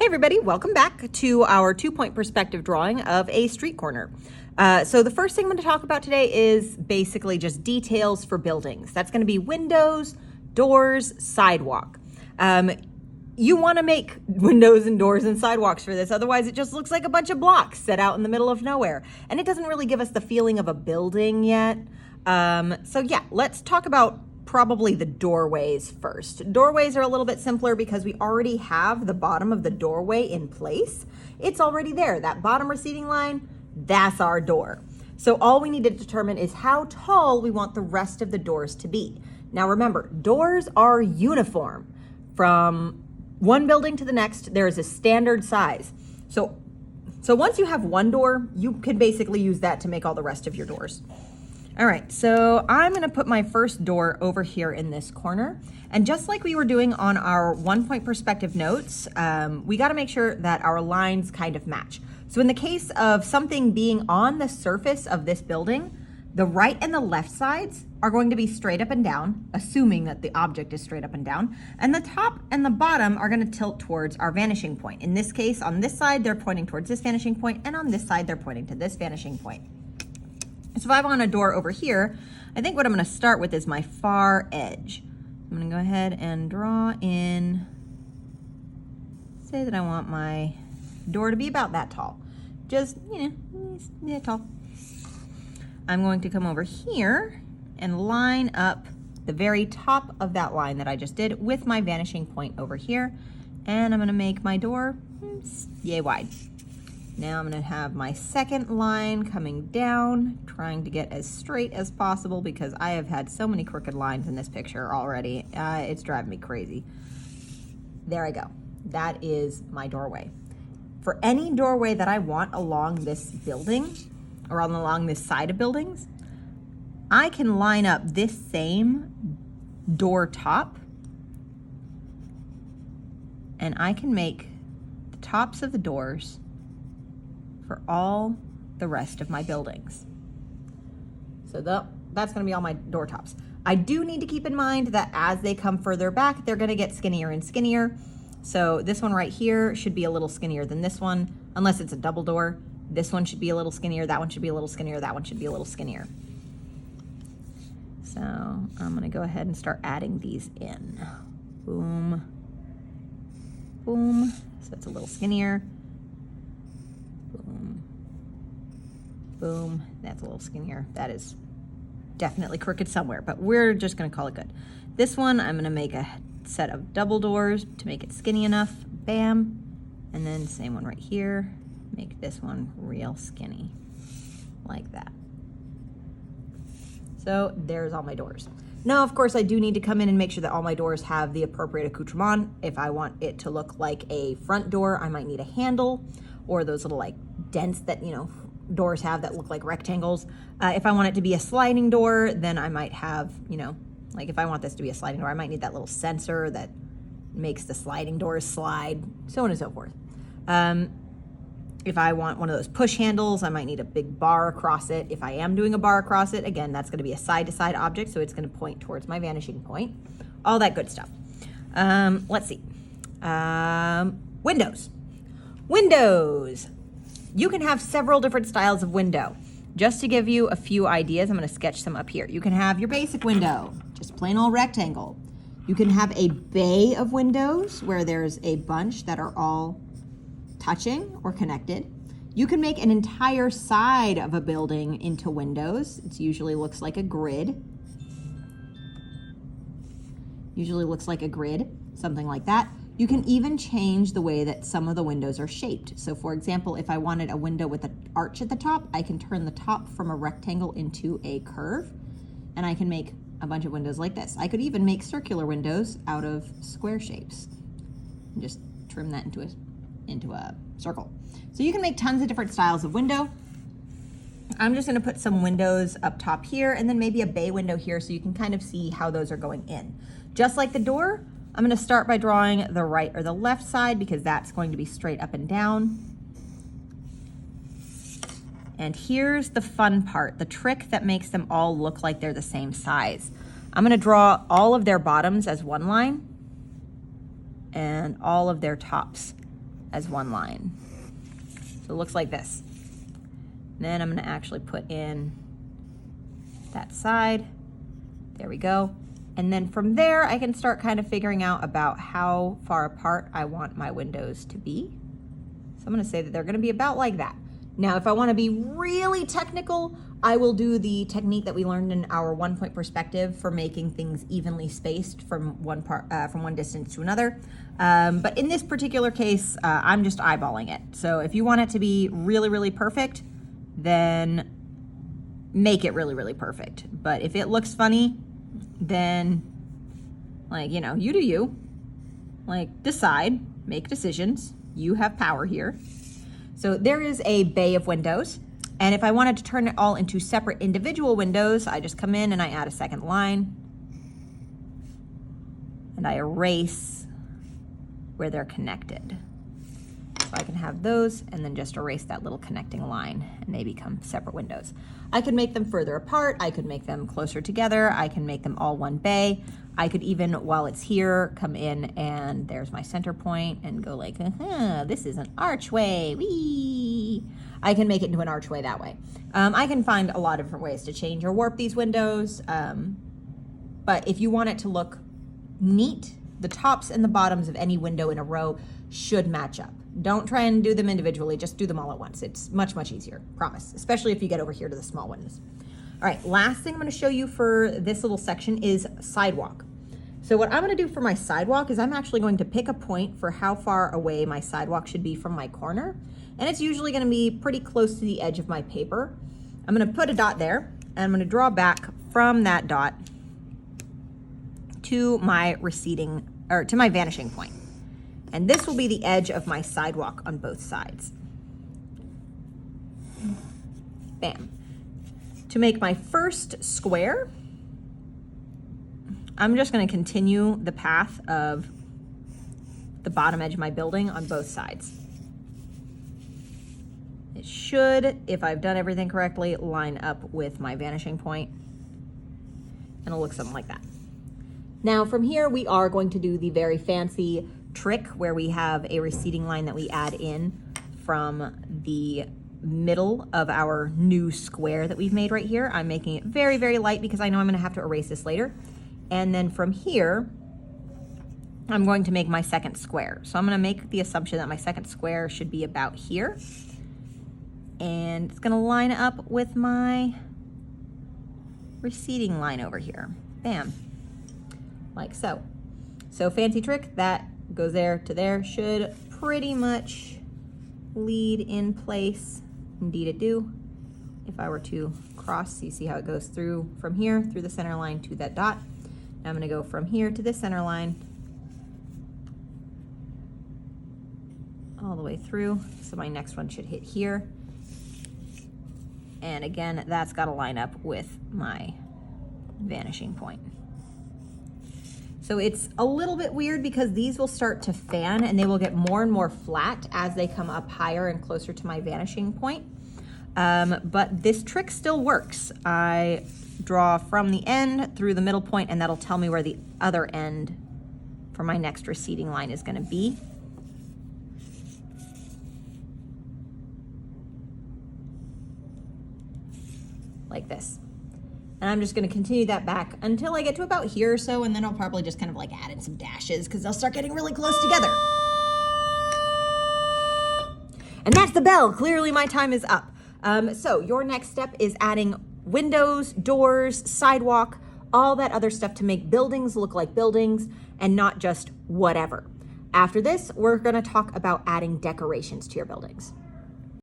Hey everybody, welcome back to our 2-point perspective drawing of a street corner. So the first thing I'm going to talk about today is basically just details for buildings. That's going to be windows, doors, sidewalk. You want to make windows and doors and sidewalks for this, otherwise it just looks like a bunch of blocks set out in the middle of nowhere. And it doesn't really give us the feeling of a building yet. So yeah, let's talk about probably the doorways first. Doorways are a little bit simpler because we already have the bottom of the doorway in place. It's already there. That bottom receiving line, that's our door. So all we need to determine is how tall we want the rest of the doors to be. Now remember, doors are uniform. From one building to the next, there is a standard size. So once you have one door, you can basically use that to make all the rest of your doors. All right, so I'm gonna put my first door over here in this corner. And just like we were doing on our 1-point perspective notes, we gotta make sure that our lines kind of match. So in the case of something being on the surface of this building, the right and the left sides are going to be straight up and down, assuming that the object is straight up and down. And the top and the bottom are gonna tilt towards our vanishing point. In this case, on this side, they're pointing towards this vanishing point, and on this side, they're pointing to this vanishing point. So if I want a door over here, I think what I'm gonna start with is my far edge. I'm gonna go ahead and draw in, say that I want my door to be about that tall. Just, yeah, tall. I'm going to come over here and line up the very top of that line that I just did with my vanishing point over here. And I'm gonna make my door yay wide. Now I'm gonna have my second line coming down, trying to get as straight as possible because I have had so many crooked lines in this picture already. It's driving me crazy. There I go. That is my doorway. For any doorway that I want along this building or along this side of buildings, I can line up this same door top and I can make the tops of the doors for all the rest of my buildings. So that's gonna be all my door tops. I do need to keep in mind that as they come further back, they're gonna get skinnier and skinnier. So this one right here should be a little skinnier than this one, unless it's a double door. This one should be a little skinnier, that one should be a little skinnier, that one should be a little skinnier. So I'm gonna go ahead and start adding these in. Boom, boom, so it's a little skinnier. Boom, boom, that's a little skinnier. That is definitely crooked somewhere, but we're just gonna call it good. This one, I'm gonna make a set of double doors to make it skinny enough, bam. And then same one right here, make this one real skinny, like that. So there's all my doors. Now, of course, I do need to come in and make sure that all my doors have the appropriate accoutrement. If I want it to look like a front door, I might need a handle, or those little like dents that, doors have that look like rectangles. If I want it to be a sliding door, then I might have, like if I want this to be a sliding door, I might need that little sensor that makes the sliding doors slide, so on and so forth. If I want one of those push handles, I might need a big bar across it. If I am doing a bar across it, again, that's gonna be a side-to-side object, so it's gonna point towards my vanishing point. All that good stuff. Let's see. Windows. Windows. You can have several different styles of window. Just to give you a few ideas, I'm gonna sketch some up here. You can have your basic window, just plain old rectangle. You can have a bay of windows where there's a bunch that are all touching or connected. You can make an entire side of a building into windows. It usually looks like a grid. Usually looks like a grid, something like that. You can even change the way that some of the windows are shaped. So for example, if I wanted a window with an arch at the top, I can turn the top from a rectangle into a curve, and I can make a bunch of windows like this. I could even make circular windows out of square shapes and just trim that into a circle. So you can make tons of different styles of window. I'm just gonna put some windows up top here and then maybe a bay window here so you can kind of see how those are going in. Just like the door, I'm gonna start by drawing the right or the left side because that's going to be straight up and down. And here's the fun part, the trick that makes them all look like they're the same size. I'm gonna draw all of their bottoms as one line and all of their tops as one line. So it looks like this. Then I'm gonna actually put in that side. There we go. And then from there, I can start kind of figuring out about how far apart I want my windows to be. So I'm gonna say that they're gonna be about like that. Now, if I wanna be really technical, I will do the technique that we learned in our 1-point perspective for making things evenly spaced from one distance to another. But in this particular case, I'm just eyeballing it. So if you want it to be really, really perfect, then make it really, really perfect. But if it looks funny, then like, you know, you do you. Like, decide, make decisions. You have power here. So there is a bay of windows. And if I wanted to turn it all into separate individual windows, I just come in and I add a second line. And I erase where they're connected. So I can have those and then just erase that little connecting line and they become separate windows. I could make them further apart. I could make them closer together. I can make them all one bay. I could even, while it's here, come in and there's my center point and go like, this is an archway, whee! I can make it into an archway that way. I can find a lot of different ways to change or warp these windows. But if you want it to look neat, the tops and the bottoms of any window in a row should match up. Don't try and do them individually, just do them all at once. It's much, much easier, promise, especially if you get over here to the small windows. All right, last thing I'm gonna show you for this little section is sidewalk. So what I'm gonna do for my sidewalk is I'm actually going to pick a point for how far away my sidewalk should be from my corner. And it's usually gonna be pretty close to the edge of my paper. I'm gonna put a dot there and I'm gonna draw back from that dot to my receding, or to my vanishing point. And this will be the edge of my sidewalk on both sides. Bam. To make my first square, I'm just gonna continue the path of the bottom edge of my building on both sides. It should, if I've done everything correctly, line up with my vanishing point, and it'll look something like that. Now from here, we are going to do the very fancy trick where we have a receding line that we add in from the middle of our new square that we've made right here. I'm making it very, very light because I know I'm gonna have to erase this later. And then from here, I'm going to make my second square. So I'm gonna make the assumption that my second square should be about here. And it's gonna line up with my receding line over here. Bam, like so. So fancy trick, that goes there to there, should pretty much lead in place. Indeed it do. If I were to cross, you see how it goes through from here, through the center line to that dot. Now I'm gonna go from here to this center line, all the way through. So my next one should hit here. And again, that's gotta line up with my vanishing point. So it's a little bit weird because these will start to fan and they will get more and more flat as they come up higher and closer to my vanishing point. But this trick still works. I draw from the end through the middle point and that'll tell me where the other end for my next receding line is gonna be. Like this. And I'm just gonna continue that back until I get to about here or so, and then I'll probably just kind of like add in some dashes because they'll start getting really close together. And that's the bell. Clearly my time is up. So your next step is adding windows, doors, sidewalk, all that other stuff to make buildings look like buildings and not just whatever. After this, we're gonna talk about adding decorations to your buildings.